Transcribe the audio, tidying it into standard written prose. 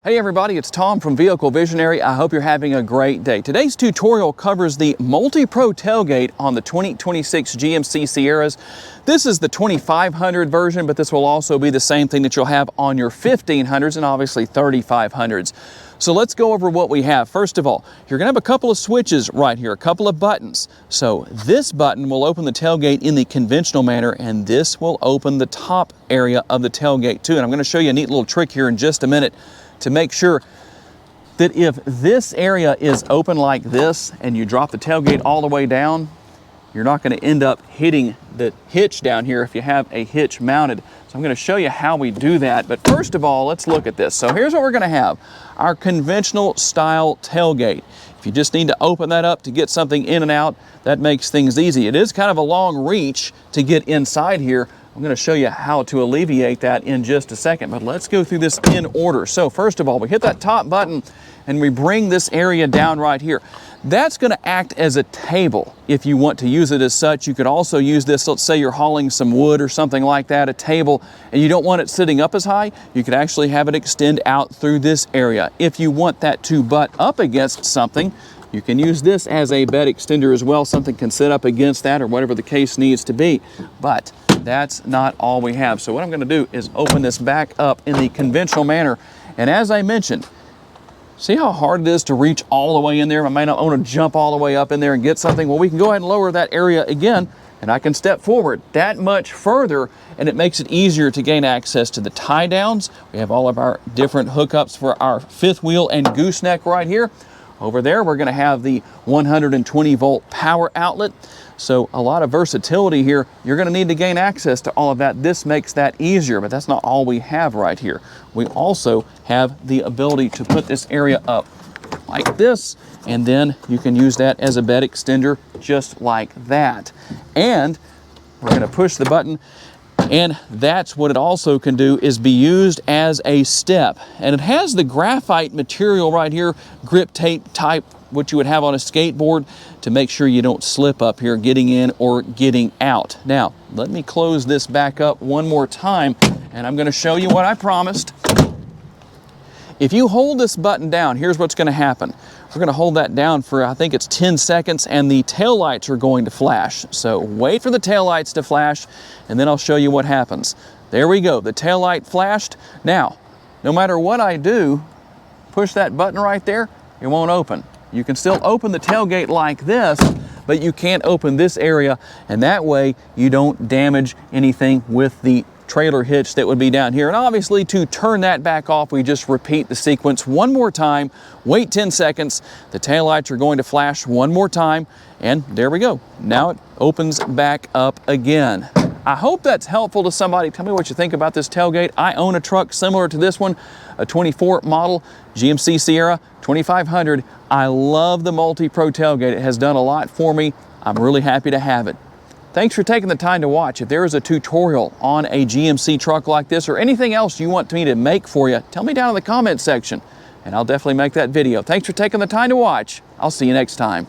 Hey everybody, it's Tom from Vehicle Visionary. I hope you're having a great day. Today's tutorial covers the MultiPro Tailgate on the 2026 GMC Sierras. This is the 2500 version, but this will also be the same thing that you'll have on your 1500s and obviously 3500s. So let's go over what we have. First of all, you're gonna have a couple of switches right here, a couple of buttons. So this button will open the tailgate in the conventional manner, and this will open the top area of the tailgate too. And I'm gonna show you a neat little trick here in just a minute to make sure that if this area is open like this and you drop the tailgate all the way down, you're not going to end up hitting the hitch down here if you have a hitch mounted. So I'm going to show you how we do that. But first of all, let's look at this. So here's what we're going to have: our conventional style tailgate. If you just need to open that up to get something in and out, that makes things easy. It is kind of a long reach to get inside here. I'm going to show you how to alleviate that in just a second, but let's go through this in order. So first of all, we hit that top button and we bring this area down right here. That's going to act as a table if you want to use it as such. You could also use this, let's say you're hauling some wood or something like that, a table, and you don't want it sitting up as high, you could actually have it extend out through this area. If you want that to butt up against something, you can use this as a bed extender as well. Something can sit up against that or whatever the case needs to be. But that's not all we have. So what I'm going to do is open this back up in the conventional manner. And as I mentioned, see how hard it is to reach all the way in there? I may not want to jump all the way up in there and get something. Well, we can go ahead and lower that area again, and I can step forward that much further, and it makes it easier to gain access to the tie downs. We have all of our different hookups for our fifth wheel and gooseneck right here. Over there, we're going to have the 120 volt power outlet. So a lot of versatility here. You're going to need to gain access to all of that. This makes that easier, but that's not all we have right here. We also have the ability to put this area up like this, and then you can use that as a bed extender just like that. And we're going to push the button, and that's what it also can do, is be used as a step. And it has the graphite material right here, grip tape type, what you would have on a skateboard, to make sure you don't slip up here getting in or getting out. Now, let me close this back up one more time, and I'm going to show you what I promised. If you hold this button down, here's what's going to happen. We're going to hold that down for, I think it's 10 seconds, and the tail lights are going to flash. So wait for the tail lights to flash, and then I'll show you what happens. There we go. The tail light flashed. Now, no matter what I do, push that button right there, it won't open. You can still open the tailgate like this, but you can't open this area, and that way you don't damage anything with the trailer hitch that would be down here. And obviously, to turn that back off, we just repeat the sequence one more time, wait 10 seconds, the taillights are going to flash one more time, and there we go. Now it opens back up again. I hope that's helpful to somebody. Tell me what you think about this tailgate. I own a truck similar to this one, a 24 model GMC Sierra 2500. I love the MultiPro Tailgate. It has done a lot for me. I'm really happy to have it. Thanks for taking the time to watch. If there is a tutorial on a GMC truck like this or anything else you want me to make for you, tell me down in the comment section, and I'll definitely make that video. Thanks for taking the time to watch. I'll see you next time.